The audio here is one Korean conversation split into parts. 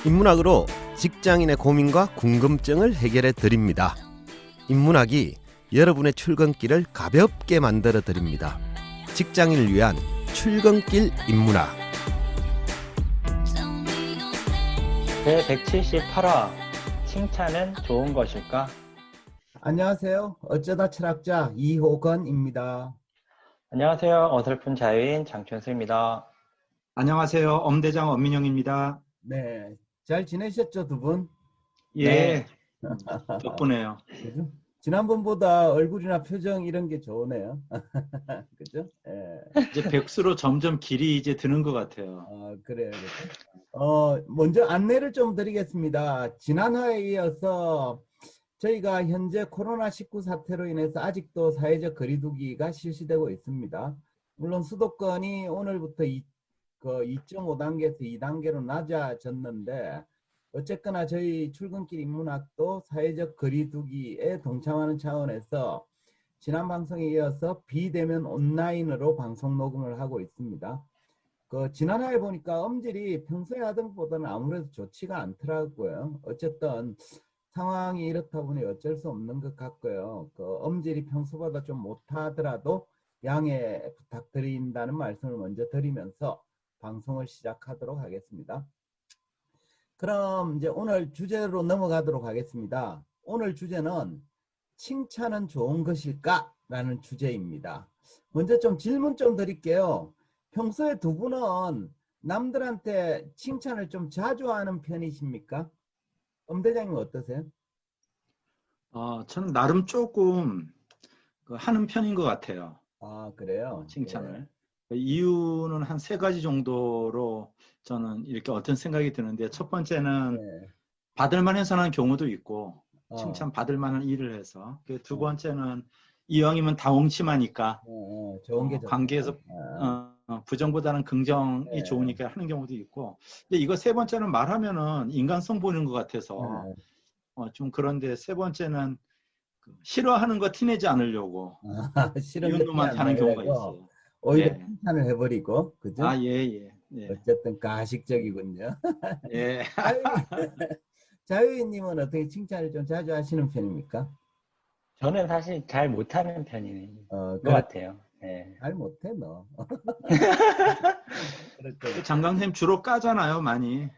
인문학으로 직장인의 고민과 궁금증을 해결해 드립니다. 인문학이 여러분의 출근길을 가볍게 만들어 드립니다. 직장인을 위한 출근길 인문학. 제178화 칭찬은 좋은 것일까? 안녕하세요. 어쩌다 철학자 이호건입니다. 안녕하세요. 어설픈 자유인 장춘수입니다. 안녕하세요. 엄대장 엄민영입니다. 네, 잘 지내셨죠, 두 분? 예, 덕분에요. 그죠? 지난번보다 얼굴이나 표정 이런 게 좋으네요. 그죠? 예. 이제 백수로 점점 길이 이제 드는 것 같아요. 그래요. 먼저 안내를 좀 드리겠습니다. 지난 화에 이어서 저희가 현재 코로나19 사태로 인해서 아직도 사회적 거리두기가 실시되고 있습니다. 물론 수도권이 오늘부터 2.5단계에서 2단계로 낮아졌는데 어쨌거나 저희 출근길 인문학도 사회적 거리두기에 동참하는 차원에서 지난 방송에 이어서 비대면 온라인으로 방송 녹음을 하고 있습니다. 지난화에 보니까 음질이 평소에 하던 것보다는 아무래도 좋지가 않더라고요. 어쨌든 상황이 이렇다 보니 어쩔 수 없는 것 같고요. 음질이 평소보다 좀 못하더라도 양해 부탁드린다는 말씀을 먼저 드리면서 방송을 시작하도록 하겠습니다. 그럼 이제 오늘 주제로 넘어가도록 하겠습니다. 오늘 주제는 칭찬은 좋은 것일까? 라는 주제입니다. 먼저 좀 질문 좀 드릴게요. 평소에 두 분은 남들한테 칭찬을 좀 자주 하는 편이십니까? 엄대장님 어떠세요? 저는 나름 조금 하는 편인 것 같아요. 그래요? 칭찬을. 이유는 한 3가지 정도로 저는 이렇게 어떤 생각이 드는데, 첫 번째는 받을 만해서는 경우도 있고 칭찬 받을 만한 일을 해서, 두 번째는 이왕이면 다홍침하니까 좋은 게 관계에서 부정보다는 긍정이 좋으니까 하는 경우도 있고, 근데 이거 세 번째는 말하면은 인간성 보이는 것 같아서 좀 그런데, 세 번째는 싫어하는 거 티내지 않으려고 싫은 이웃놈한테 하는 경우가 있어요. 오히려 칭찬을 해버리고, 그죠? 예. 어쨌든 가식적이군요. 예. 자유인님은 어떻게 칭찬을 좀 자주 하시는 편입니까? 저는 사실 잘 못하는 편인 것 같아요. 네. 잘 못해 너. 장강쌤 주로 까잖아요, 많이.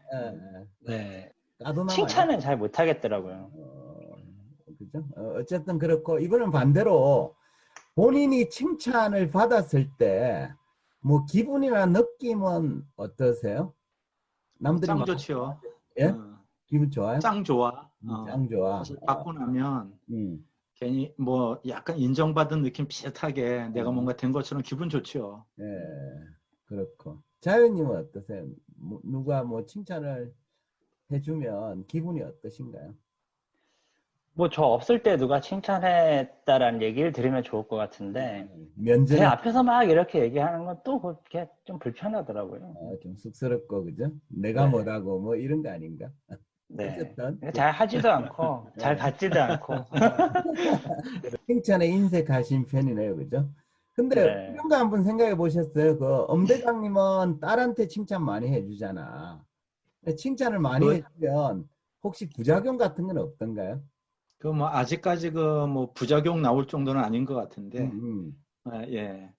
네. 까도 칭찬은 잘 못하겠더라고요. 그죠? 어쨌든 그렇고, 이번엔 반대로 본인이 칭찬을 받았을 때 뭐 기분이나 느낌은 어떠세요? 남들이 짱 좋지요. 예? 기분 좋아요? 짱 좋아. 짱 좋아. 사실 받고 나면 음. 괜히 뭐 약간 인정받은 느낌 비슷하게 내가 뭔가 된 것처럼 기분 좋지요. 예, 그렇고. 자연님은 어떠세요? 누가 뭐 칭찬을 해주면 기분이 어떠신가요? 뭐 저 없을 때 누가 칭찬했다라는 얘기를 들으면 좋을 것 같은데 제 면전에 앞에서 막 이렇게 얘기하는 건 또 그렇게 좀 불편하더라고요. 좀 쑥스럽고, 그죠? 내가 네. 뭐라고 뭐 이런 거 아닌가? 네. 어쨌든 잘 하지도 않고 잘 받지도 않고. 칭찬에 인색하신 편이네요, 그죠? 근데 네. 이런 거 한번 생각해 보셨어요? 엄대장님은 딸한테 칭찬 많이 해주잖아. 칭찬을 많이 해주면 혹시 부작용 같은 건 없던가요? 뭐 아직까지 뭐 부작용 나올 정도는 아닌 것 같은데, 예.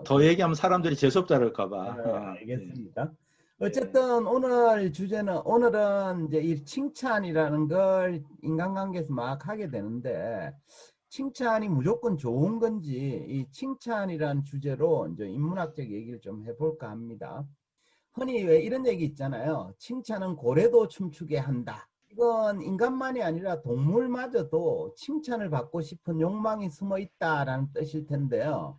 더 얘기하면 사람들이 재수없다 그럴까봐. 알겠습니다. 어쨌든 오늘은 이제 이 칭찬이라는 걸 인간관계에서 막 하게 되는데, 칭찬이 무조건 좋은 건지 이 칭찬이라는 주제로 이제 인문학적 얘기를 좀 해볼까 합니다. 흔히 왜 이런 얘기 있잖아요. 칭찬은 고래도 춤추게 한다. 이건 인간만이 아니라 동물마저도 칭찬을 받고 싶은 욕망이 숨어 있다라는 뜻일 텐데요.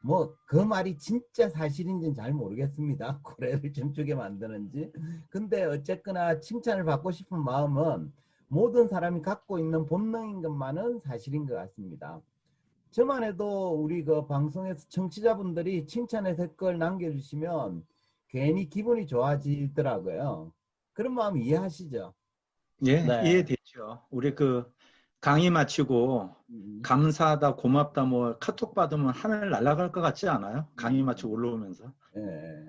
뭐 그 말이 진짜 사실인지는 잘 모르겠습니다. 고래를 춤추게 만드는지. 근데 어쨌거나 칭찬을 받고 싶은 마음은 모든 사람이 갖고 있는 본능인 것만은 사실인 것 같습니다. 저만 해도 우리 방송에서 청취자분들이 칭찬의 댓글 남겨주시면 괜히 기분이 좋아지더라고요. 그런 마음 이해하시죠? 예, 네. 이해되죠. 우리 강의 마치고 감사하다, 고맙다, 뭐 카톡 받으면 하늘 날아갈 것 같지 않아요? 강의 마치고 올라오면서. 예,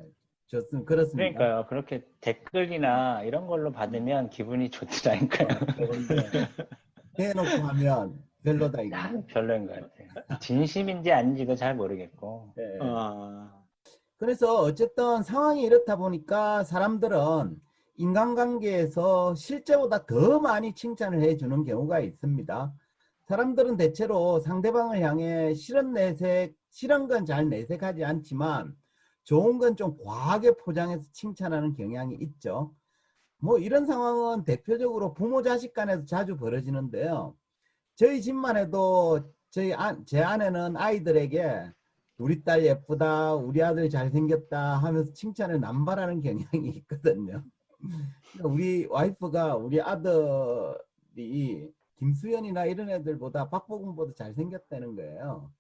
좋습니다. 그렇습니다. 그러니까요. 그렇게 댓글이나 이런 걸로 받으면 기분이 좋더라니까요. 대놓고 하면 별로다 이거. 별로인 것 같아요. 진심인지 아닌지도 잘 모르겠고. 예. 아, 그래서 어쨌든 상황이 이렇다 보니까 사람들은 인간관계에서 실제보다 더 많이 칭찬을 해주는 경우가 있습니다. 사람들은 대체로 상대방을 향해 싫은 건 잘 내색하지 않지만 좋은 건 좀 과하게 포장해서 칭찬하는 경향이 있죠. 뭐 이런 상황은 대표적으로 부모 자식 간에도 자주 벌어지는데요. 저희 집만 해도 제 아내는 아이들에게 우리 딸 예쁘다, 우리 아들 잘생겼다 하면서 칭찬을 남발하는 경향이 있거든요. 우리 와이프가 우리 아들이 김수현이나 이런 애들보다 박보검보다 잘생겼다는 거예요.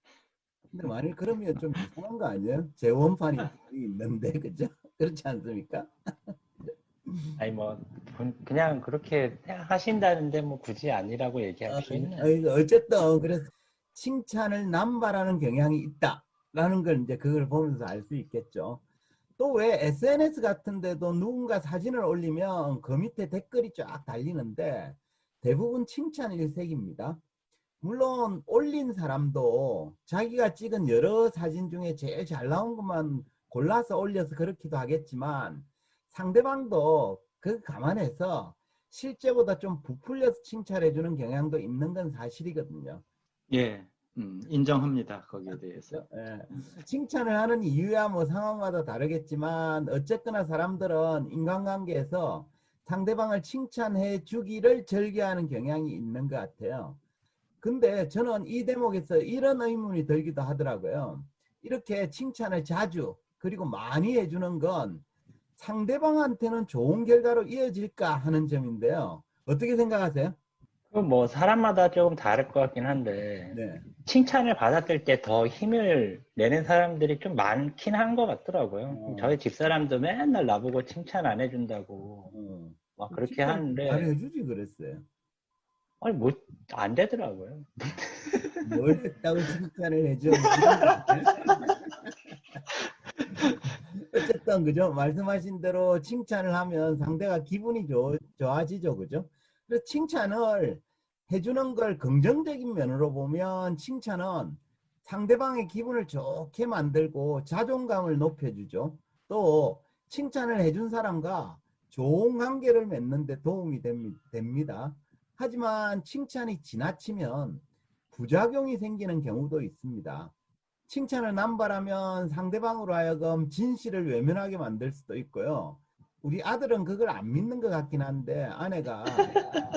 근데 만일 그러면 좀 이상한 거 아니에요? 재원판이 있는데, 그죠? 그렇지 않습니까? 아니 뭐 그냥 그렇게 하신다는데 뭐 굳이 아니라고 얘기할 수 있나요? 어쨌든 그래서 칭찬을 남발하는 경향이 있다라는 걸 이제 그걸 보면서 알 수 있겠죠. 또 왜 SNS 같은 데도 누군가 사진을 올리면 그 밑에 댓글이 쫙 달리는데 대부분 칭찬 일색입니다. 물론 올린 사람도 자기가 찍은 여러 사진 중에 제일 잘 나온 것만 골라서 올려서 그렇기도 하겠지만 상대방도 그 감안해서 실제보다 좀 부풀려서 칭찬해 주는 경향도 있는 건 사실이거든요. 예, 인정합니다. 거기에 대해서. 예. 칭찬을 하는 이유야 뭐 상황마다 다르겠지만 어쨌거나 사람들은 인간관계에서 상대방을 칭찬해 주기를 즐겨하는 경향이 있는 것 같아요. 근데 저는 이 대목에서 이런 의문이 들기도 하더라고요. 이렇게 칭찬을 자주 그리고 많이 해주는 건 상대방한테는 좋은 결과로 이어질까 하는 점인데요. 어떻게 생각하세요? 그건 뭐 사람마다 조금 다를 것 같긴 한데 네. 칭찬을 받았을 때 더 힘을 내는 사람들이 좀 많긴 한 것 같더라고요. 저희 집사람도 맨날 나보고 칭찬 안 해준다고 막 그렇게 하는데 잘해주지 그랬어요. 아니 뭐 안 되더라고요. 뭘 했다고 칭찬을 해줘. 어쨌든 그죠? 말씀하신 대로 칭찬을 하면 상대가 기분이 좋아지죠. 그죠? 그래서 칭찬을 해주는 걸 긍정적인 면으로 보면 칭찬은 상대방의 기분을 좋게 만들고 자존감을 높여주죠. 또 칭찬을 해준 사람과 좋은 관계를 맺는 데 도움이 됩니다. 하지만 칭찬이 지나치면 부작용이 생기는 경우도 있습니다. 칭찬을 남발하면 상대방으로 하여금 진실을 외면하게 만들 수도 있고요. 우리 아들은 그걸 안 믿는 것 같긴 한데 아내가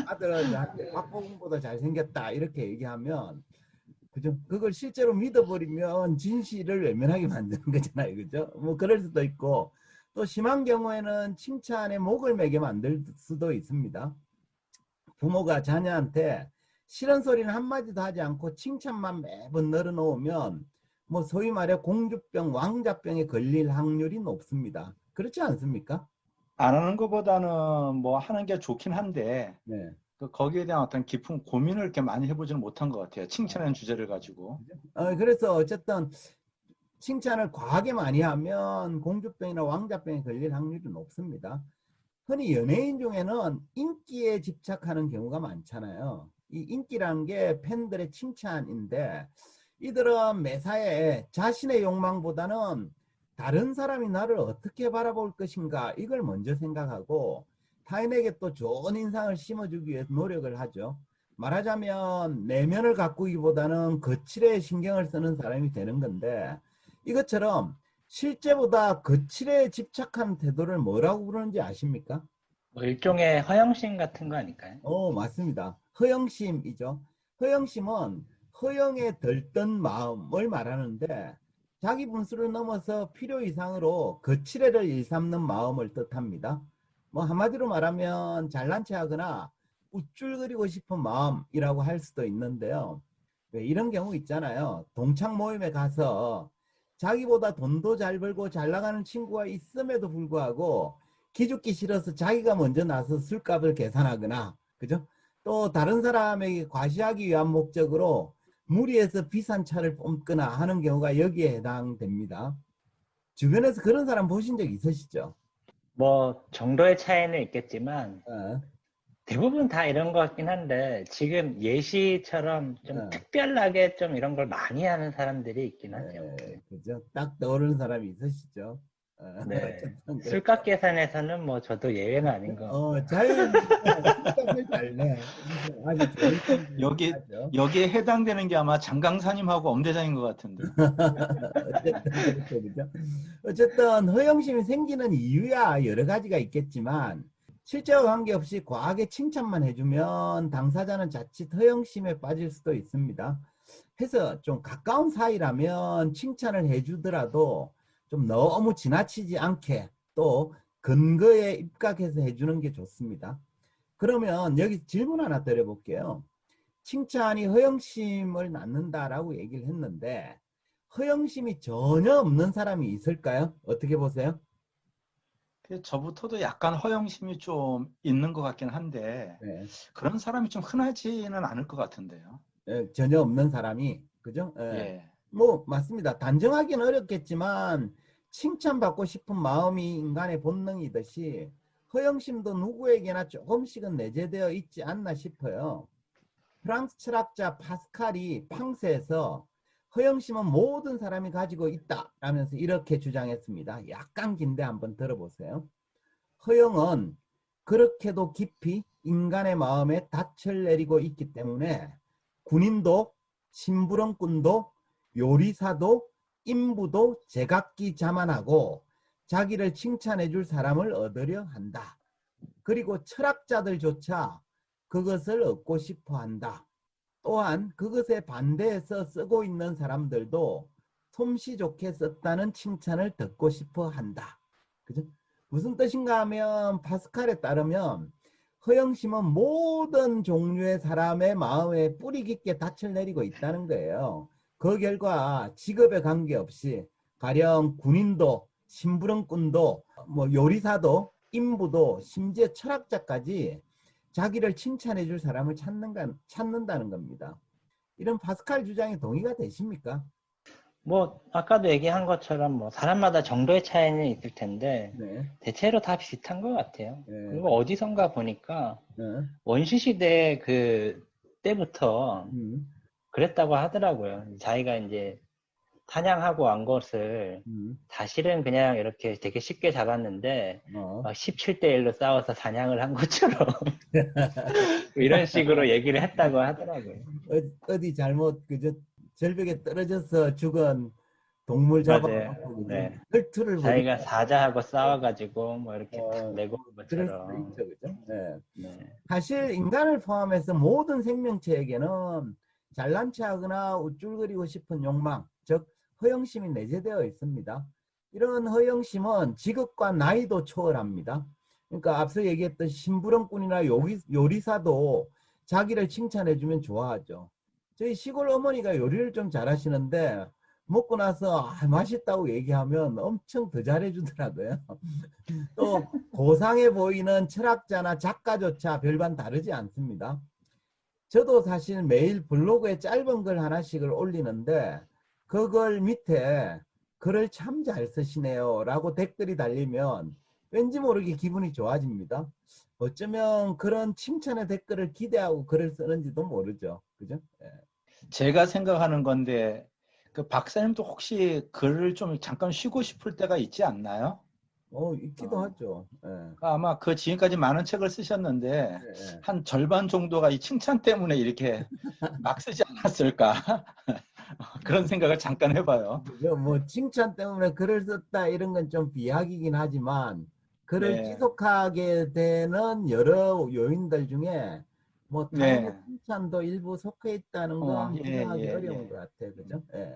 아들은 나한테 박보검보다 잘생겼다 이렇게 얘기하면 그죠? 그걸 실제로 믿어버리면 진실을 외면하게 만드는 거잖아요. 그죠? 뭐 그럴 수도 있고 또 심한 경우에는 칭찬에 목을 매게 만들 수도 있습니다. 부모가 자녀한테 싫은 소리는 한마디도 하지 않고 칭찬만 매번 늘어놓으면 뭐 소위 말해 공주병, 왕자병에 걸릴 확률이 높습니다. 그렇지 않습니까? 안 하는 것보다는 뭐 하는 게 좋긴 한데 네. 거기에 대한 어떤 깊은 고민을 이렇게 많이 해보지는 못한 것 같아요. 칭찬하는 주제를 가지고. 그래서 어쨌든 칭찬을 과하게 많이 하면 공주병이나 왕자병에 걸릴 확률이 높습니다. 흔히 연예인 중에는 인기에 집착하는 경우가 많잖아요. 이 인기란 게 팬들의 칭찬인데 이들은 매사에 자신의 욕망보다는 다른 사람이 나를 어떻게 바라볼 것인가 이걸 먼저 생각하고 타인에게 또 좋은 인상을 심어주기 위해서 노력을 하죠. 말하자면 내면을 가꾸기보다는 거칠에 신경을 쓰는 사람이 되는 건데 이것처럼 실제보다 거칠에 집착하는 태도를 뭐라고 부르는지 아십니까? 뭐 일종의 허영심 같은 거 아닐까요? 맞습니다. 허영심이죠. 허영심은 허영에 들뜬 마음을 말하는데 자기 분수를 넘어서 필요 이상으로 거칠애를 일삼는 마음을 뜻합니다. 뭐 한마디로 말하면 잘난 체하거나 우쭐거리고 싶은 마음이라고 할 수도 있는데요. 왜 이런 경우 있잖아요. 동창 모임에 가서 자기보다 돈도 잘 벌고 잘 나가는 친구가 있음에도 불구하고 기죽기 싫어서 자기가 먼저 나서 술값을 계산하거나 그죠? 또 다른 사람에게 과시하기 위한 목적으로 무리해서 비싼 차를 뽑거나 하는 경우가 여기에 해당됩니다. 주변에서 그런 사람 보신 적 있으시죠? 뭐 정도의 차이는 있겠지만 어, 대부분 다 이런 것 같긴 한데 지금 예시처럼 좀 특별하게 좀 이런 걸 많이 하는 사람들이 있긴 하죠. 그죠? 딱 떠오르는 사람이 있으시죠? 네. 어쨌든 술값 계산에서는 뭐 저도 예외는 아닌 것 같고. 술값을 잘 내. 아주 좋은 여기 하죠. 여기에 해당되는 게 아마 장강사님하고 엄대장인 것 같은데. 어쨌든 그렇죠, 그죠? 어쨌든 허영심이 생기는 이유야 여러 가지가 있겠지만 실제와 관계없이 과하게 칭찬만 해주면 당사자는 자칫 허영심에 빠질 수도 있습니다. 해서 좀 가까운 사이라면 칭찬을 해주더라도 좀 너무 지나치지 않게 또 근거에 입각해서 해주는 게 좋습니다. 그러면 여기 질문 하나 드려볼게요. 칭찬이 허영심을 낳는다라고 얘기를 했는데 허영심이 전혀 없는 사람이 있을까요? 어떻게 보세요? 저부터도 약간 허영심이 좀 있는 것 같긴 한데 네. 그런 사람이 좀 흔하지는 않을 것 같은데요. 전혀 없는 사람이 그죠? 예. 뭐 맞습니다. 단정하기는 어렵겠지만 칭찬받고 싶은 마음이 인간의 본능이듯이 허영심도 누구에게나 조금씩은 내재되어 있지 않나 싶어요. 프랑스 철학자 파스칼이 팡세에서 허영심은 모든 사람이 가지고 있다 라면서 이렇게 주장했습니다. 약간 긴데 한번 들어보세요. 허영은 그렇게도 깊이 인간의 마음에 닻을 내리고 있기 때문에 군인도 심부름꾼도 요리사도 인부도 제각기 자만하고 자기를 칭찬해 줄 사람을 얻으려 한다. 그리고 철학자들조차 그것을 얻고 싶어 한다. 또한 그것에 반대해서 쓰고 있는 사람들도 솜씨 좋게 썼다는 칭찬을 듣고 싶어 한다. 그죠? 무슨 뜻인가 하면 파스칼에 따르면 허영심은 모든 종류의 사람의 마음에 뿌리 깊게 닻을 내리고 있다는 거예요. 그 결과 직업에 관계없이 가령 군인도 심부름꾼도 뭐 요리사도 인부도 심지어 철학자까지 자기를 칭찬해 줄 사람을 찾는다는 겁니다. 이런 파스칼 주장에 동의가 되십니까? 뭐 아까도 얘기한 것처럼 뭐 사람마다 정도의 차이는 있을 텐데 네. 대체로 다 비슷한 것 같아요. 네. 그리고 어디선가 보니까 네. 원시 시대 그 때부터 음. 그랬다고 하더라고요. 자기가 이제 사냥하고 완 것을 사실은 그냥 이렇게 되게 쉽게 잡았는데 막 17대 1로 싸워서 사냥을 한 것처럼 이런 식으로 얘기를 했다고 하더라고요. 어디 잘못 그저 절벽에 떨어져서 죽은 동물 맞아요. 잡아놓고 네. 혈투를 자기가 사자하고 싸워가지고 뭐 이렇게 탁 내고 온 그럴 수도 것처럼. 있죠, 그죠? 네. 네. 사실 인간을 포함해서 모든 생명체에게는 잘난 체하거나 우쭐거리고 싶은 욕망, 즉 허영심이 내재되어 있습니다. 이런 허영심은 직업과 나이도 초월합니다. 그러니까 앞서 얘기했던 심부름꾼이나 요리사도 자기를 칭찬해주면 좋아하죠. 저희 시골 어머니가 요리를 좀 잘하시는데 먹고 나서 맛있다고 얘기하면 엄청 더 잘해주더라고요. 또 고상해 보이는 철학자나 작가조차 별반 다르지 않습니다. 저도 사실 매일 블로그에 짧은 글 하나씩을 올리는데 그걸 밑에 글을 참 잘 쓰시네요 라고 댓글이 달리면 왠지 모르게 기분이 좋아집니다. 어쩌면 그런 칭찬의 댓글을 기대하고 글을 쓰는지도 모르죠. 그죠? 예. 제가 생각하는 건데 그 박사님도 혹시 글을 좀 잠깐 쉬고 싶을 때가 있지 않나요? 있기도 하죠. 예. 아마 그 지금까지 많은 책을 쓰셨는데 예. 한 절반 정도가 이 칭찬 때문에 이렇게 막 쓰지 않았을까? 그런 생각을 잠깐 해봐요. 뭐 칭찬 때문에 글을 썼다 이런 건 좀 비약이긴 하지만 글을 네. 지속하게 되는 여러 요인들 중에 뭐 타인의 네. 칭찬도 일부 속해 있다는 건 부정하기 어려운 것 같아요. 그죠? 예.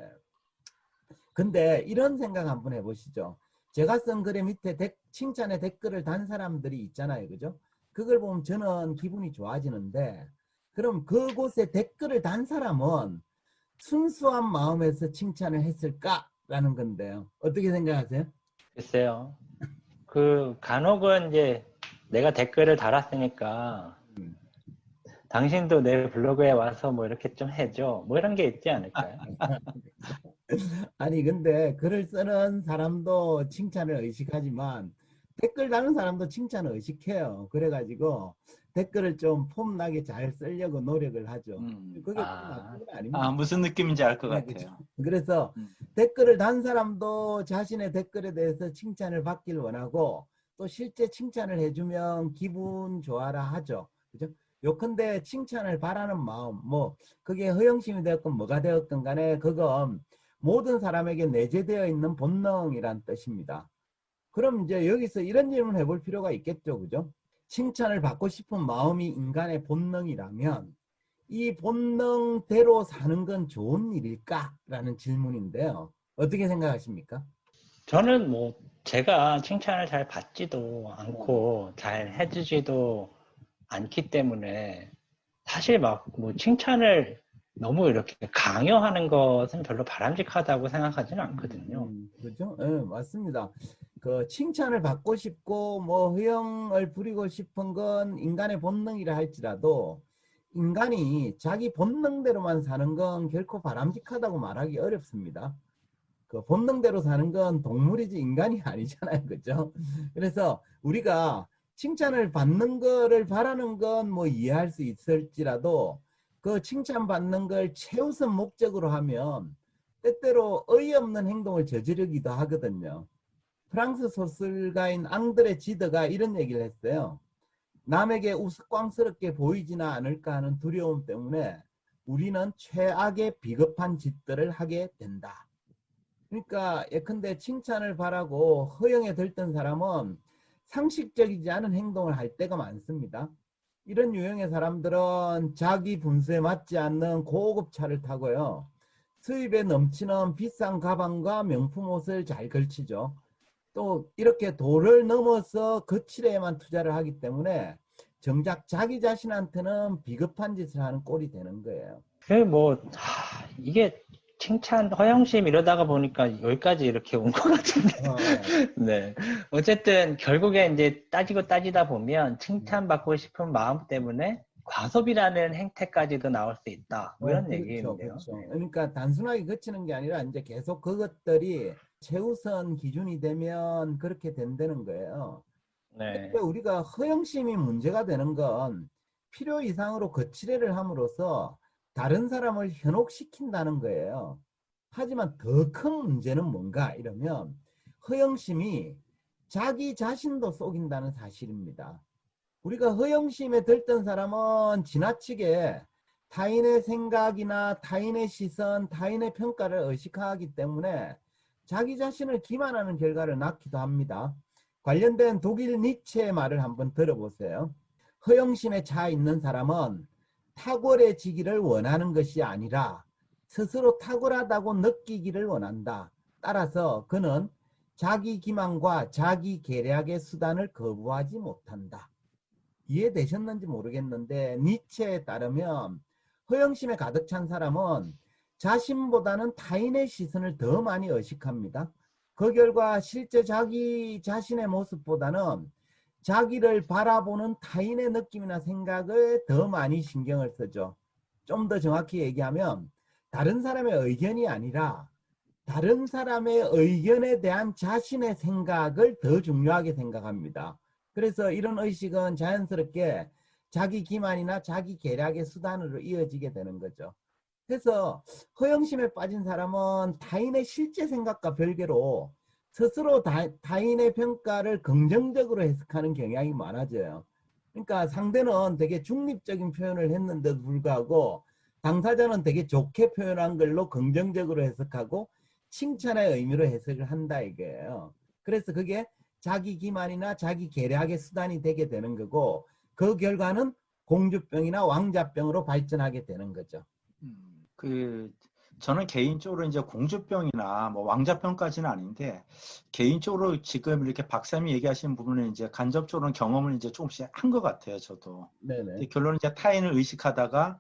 근데 이런 생각 한번 해보시죠. 제가 쓴 글의 밑에 칭찬의 댓글을 단 사람들이 있잖아요. 그죠? 그걸 보면 저는 기분이 좋아지는데 그럼 그곳에 댓글을 단 사람은 순수한 마음에서 칭찬을 했을까라는 건데요. 어떻게 생각하세요? 글쎄요. 그 간혹은 이제 내가 댓글을 달았으니까 당신도 내 블로그에 와서 뭐 이렇게 좀 해줘. 뭐 이런 게 있지 않을까요? 아니 근데 글을 쓰는 사람도 칭찬을 의식하지만 댓글 다는 사람도 칭찬을 의식해요. 그래가지고 댓글을 좀 폼나게 잘 쓰려고 노력을 하죠. 그게 꼭 나쁜 건 아닙니다. 무슨 느낌인지 알 것 네, 같아요. 그래서 댓글을 단 사람도 자신의 댓글에 대해서 칭찬을 받길 원하고 또 실제 칭찬을 해주면 기분 좋아라 하죠. 그죠? 요컨대 칭찬을 바라는 마음, 뭐 그게 허영심이 되었건 뭐가 되었건 간에 그건 모든 사람에게 내재되어 있는 본능이란 뜻입니다. 그럼 이제 여기서 이런 질문을 해볼 필요가 있겠죠. 그죠? 칭찬을 받고 싶은 마음이 인간의 본능이라면 이 본능대로 사는 건 좋은 일일까? 라는 질문인데요. 어떻게 생각하십니까? 저는 뭐 제가 칭찬을 잘 받지도 않고 잘 해주지도 않기 때문에 사실 막 뭐 칭찬을 너무 이렇게 강요하는 것은 별로 바람직하다고 생각하지는 않거든요. 그죠? 네, 맞습니다. 그 칭찬을 받고 싶고 뭐 허영을 부리고 싶은 건 인간의 본능이라 할지라도 인간이 자기 본능대로만 사는 건 결코 바람직하다고 말하기 어렵습니다. 그 본능대로 사는 건 동물이지 인간이 아니잖아요. 그죠? 그래서 우리가 칭찬을 받는 거를 바라는 건 뭐 이해할 수 있을지라도 그 칭찬받는 걸 최우선 목적으로 하면 때때로 어이없는 행동을 저지르기도 하거든요. 프랑스 소설가인 앙드레 지드가 이런 얘기를 했어요. 남에게 우스꽝스럽게 보이지나 않을까 하는 두려움 때문에 우리는 최악의 비겁한 짓들을 하게 된다. 그러니까 예컨대 칭찬을 바라고 허영에 들뜬 사람은 상식적이지 않은 행동을 할 때가 많습니다. 이런 유형의 사람들은 자기 분수에 맞지 않는 고급 차를 타고요. 수입에 넘치는 비싼 가방과 명품 옷을 잘 걸치죠. 또 이렇게 도를 넘어서 거칠에만 투자를 하기 때문에 정작 자기 자신한테는 비겁한 짓을 하는 꼴이 되는 거예요. 이게 칭찬, 허영심 이러다가 보니까 여기까지 이렇게 온 것 같은데. 네. 어쨌든 결국에 이제 따지다 보면 칭찬받고 싶은 마음 때문에 과소비라는 행태까지도 나올 수 있다. 뭐 이런 그렇죠, 얘기인데요. 그렇죠. 그러니까 단순하게 그치는 게 아니라 이제 계속 그것들이 최우선 기준이 되면 그렇게 된다는 거예요. 네. 근데 우리가 허영심이 문제가 되는 건 필요 이상으로 거칠애를 함으로써 다른 사람을 현혹시킨다는 거예요. 하지만 더 큰 문제는 뭔가 이러면 허영심이 자기 자신도 속인다는 사실입니다. 우리가 허영심에 들뜬 사람은 지나치게 타인의 생각이나 타인의 시선, 타인의 평가를 의식하기 때문에 자기 자신을 기만하는 결과를 낳기도 합니다. 관련된 독일 니체의 말을 한번 들어보세요. 허영심에 차 있는 사람은 탁월해지기를 원하는 것이 아니라 스스로 탁월하다고 느끼기를 원한다. 따라서 그는 자기 기만과 자기 계략의 수단을 거부하지 못한다. 이해되셨는지 모르겠는데 니체에 따르면 허영심에 가득 찬 사람은 자신보다는 타인의 시선을 더 많이 의식합니다. 그 결과 실제 자기 자신의 모습보다는 자기를 바라보는 타인의 느낌이나 생각을 더 많이 신경을 쓰죠. 좀 더 정확히 얘기하면 다른 사람의 의견이 아니라 다른 사람의 의견에 대한 자신의 생각을 더 중요하게 생각합니다. 그래서 이런 의식은 자연스럽게 자기 기만이나 자기 계략의 수단으로 이어지게 되는 거죠. 그래서 허영심에 빠진 사람은 타인의 실제 생각과 별개로 스스로 타인의 평가를 긍정적으로 해석하는 경향이 많아져요. 그러니까 상대는 되게 중립적인 표현을 했는데도 불구하고 당사자는 되게 좋게 표현한 걸로 긍정적으로 해석하고 칭찬의 의미로 해석을 한다 이거예요. 그래서 그게 자기 기만이나 자기 계략의 수단이 되게 되는 거고 그 결과는 공주병이나 왕자병으로 발전하게 되는 거죠. 저는 개인적으로 이제 공주병이나 뭐 왕자병까지는 아닌데 개인적으로 지금 이렇게 박사님이 얘기하시는 부분은 이제 간접적으로 경험을 이제 조금씩 한 것 같아요, 저도. 네네. 결론은 이제 타인을 의식하다가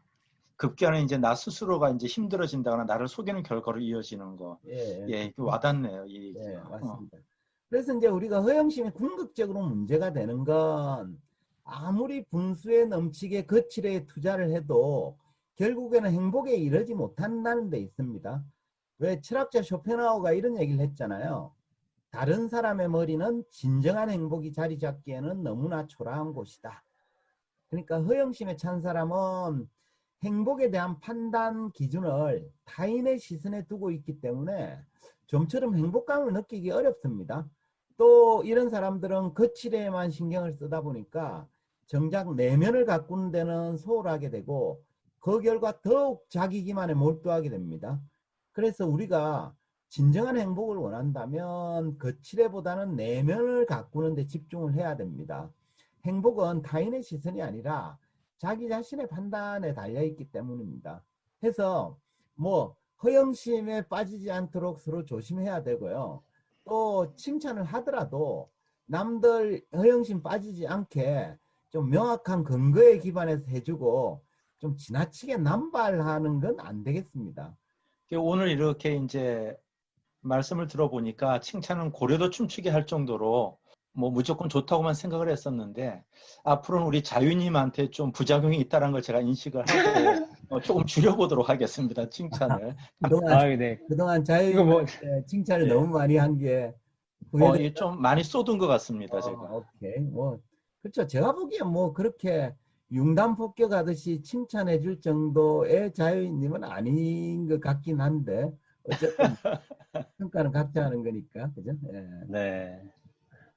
급기야는 이제 나 스스로가 이제 힘들어진다거나 나를 속이는 결과로 이어지는 거. 예, 와닿네요, 이 얘기가. 네, 맞습니다. 그래서 이제 우리가 허영심이 궁극적으로 문제가 되는 건 아무리 분수에 넘치게 거칠에 투자를 해도 결국에는 행복에 이르지 못한다는 데 있습니다. 왜 철학자 쇼펜하우어가 이런 얘기를 했잖아요. 다른 사람의 머리는 진정한 행복이 자리 잡기에는 너무나 초라한 곳이다. 그러니까 허영심에 찬 사람은 행복에 대한 판단 기준을 타인의 시선에 두고 있기 때문에 좀처럼 행복감을 느끼기 어렵습니다. 또 이런 사람들은 거칠에만 신경을 쓰다 보니까 정작 내면을 가꾸는 데는 소홀하게 되고 그 결과 더욱 자기 기만에 몰두하게 됩니다. 그래서 우리가 진정한 행복을 원한다면 거칠에보다는 내면을 가꾸는 데 집중을 해야 됩니다. 행복은 타인의 시선이 아니라 자기 자신의 판단에 달려있기 때문입니다. 해서 뭐 허영심에 빠지지 않도록 서로 조심해야 되고요. 또 칭찬을 하더라도 남들 허영심 빠지지 않게 좀 명확한 근거에 기반해서 해주고 좀 지나치게 남발하는 건 안 되겠습니다. 오늘 이렇게 이제 말씀을 들어보니까 칭찬은 고래도 춤추게 할 정도로 뭐 무조건 좋다고만 생각을 했었는데 앞으로는 우리 자유님한테 좀 부작용이 있다는 걸 제가 인식을 하고 조금 줄여보도록 하겠습니다. 칭찬을. 그동안 자유님 칭찬을 너무 많이 한 게 좀 많이 쏟은 것 같습니다. 제가. 오케이. 뭐 그렇죠. 제가 보기엔 뭐 그렇게 융단 폭격하듯이 칭찬해 줄 정도의 자유님은 아닌 것 같긴 한데 어쨌든 평가는 각자 하는 거니까 그죠? 예. 네.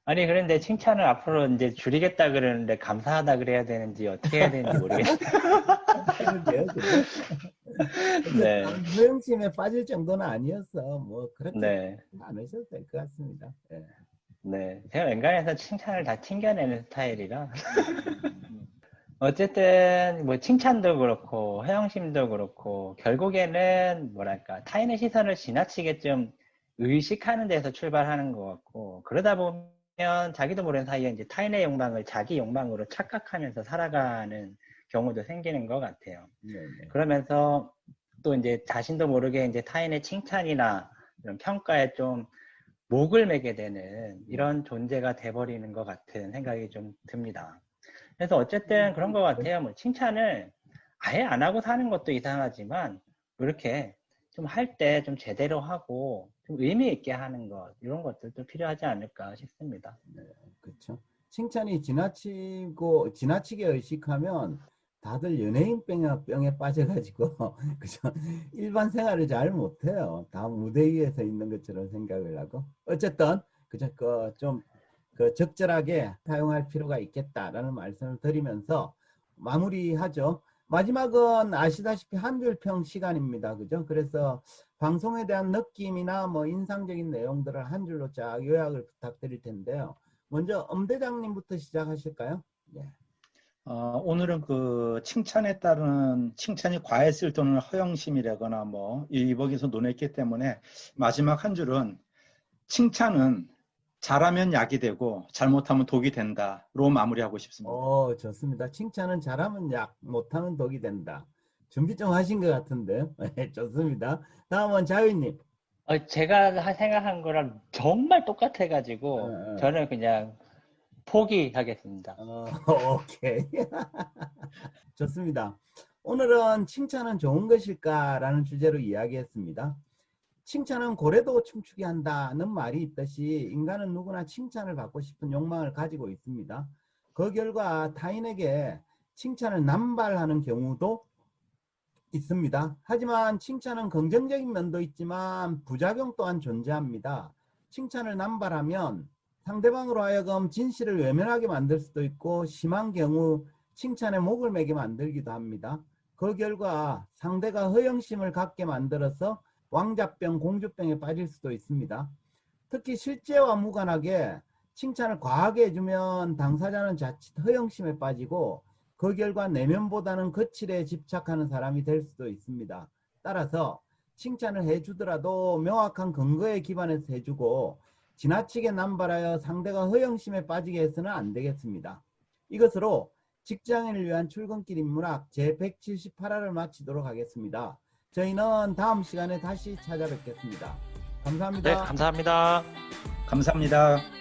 아니 그런데 칭찬을 앞으로 이제 줄이겠다 그러는데 감사하다 그래야 되는지 어떻게 해야 되는지 모르겠어요. 네. 허영심에 빠질 정도는 아니었어. 뭐 그렇게 네. 안 하셔도 될 것 같습니다. 네. 네. 제가 웬간해서 칭찬을 다 튕겨내는 스타일이라. 어쨌든 뭐 칭찬도 그렇고 허영심도 그렇고 결국에는 뭐랄까 타인의 시선을 지나치게 좀 의식하는 데서 출발하는 것 같고 그러다 보면 자기도 모르는 사이에 이제 타인의 욕망을 자기 욕망으로 착각하면서 살아가는 경우도 생기는 것 같아요. 네네. 그러면서 또 이제 자신도 모르게 이제 타인의 칭찬이나 이런 평가에 좀 목을 매게 되는 이런 존재가 돼버리는 것 같은 생각이 좀 듭니다. 그래서 어쨌든 그런 것 같아요. 뭐 칭찬을 아예 안 하고 사는 것도 이상하지만 이렇게 좀 할 때 좀 제대로 하고 좀 의미 있게 하는 것 이런 것들도 필요하지 않을까 싶습니다. 네, 그렇죠. 칭찬이 지나치게 의식하면 다들 연예인병에 빠져가지고 그죠? 일반 생활을 잘 못해요. 다 무대 위에서 있는 것처럼 생각을 하고 어쨌든 그죠? 좀 적절하게 사용할 필요가 있겠다라는 말씀을 드리면서 마무리하죠. 마지막은 아시다시피 한 줄 평 시간입니다. 그죠? 그래서 방송에 대한 느낌이나 뭐 인상적인 내용들을 한 줄로 쫙 요약을 부탁드릴 텐데요. 먼저 엄대장님부터 시작하실까요? 네. 오늘은 그 칭찬에 따른 칭찬이 과했을 또는 허영심이라거나 뭐 이복에서 논했기 때문에 마지막 한 줄은 칭찬은 잘하면 약이 되고 잘못하면 독이 된다로 마무리하고 싶습니다. 좋습니다. 칭찬은 잘하면 약, 못하면 독이 된다. 준비 좀 하신 것 같은데 좋습니다. 다음은 자유님. 제가 생각한 거랑 정말 똑같아가지고 저는 그냥 포기하겠습니다. 오케이. 좋습니다. 오늘은 칭찬은 좋은 것일까라는 주제로 이야기했습니다. 칭찬은 고래도 춤추게 한다는 말이 있듯이 인간은 누구나 칭찬을 받고 싶은 욕망을 가지고 있습니다. 그 결과 타인에게 칭찬을 남발하는 경우도 있습니다. 하지만 칭찬은 긍정적인 면도 있지만 부작용 또한 존재합니다. 칭찬을 남발하면 상대방으로 하여금 진실을 외면하게 만들 수도 있고 심한 경우 칭찬에 목을 매게 만들기도 합니다. 그 결과 상대가 허영심을 갖게 만들어서 왕자병, 공주병에 빠질 수도 있습니다. 특히 실제와 무관하게 칭찬을 과하게 해주면 당사자는 자칫 허영심에 빠지고 그 결과 내면보다는 거칠에 집착하는 사람이 될 수도 있습니다. 따라서 칭찬을 해주더라도 명확한 근거에 기반해서 해주고 지나치게 남발하여 상대가 허영심에 빠지게 해서는 안 되겠습니다. 이것으로 직장인을 위한 출근길 인문학 제178화를 마치도록 하겠습니다. 저희는 다음 시간에 다시 찾아뵙겠습니다. 감사합니다. 네, 감사합니다. 감사합니다.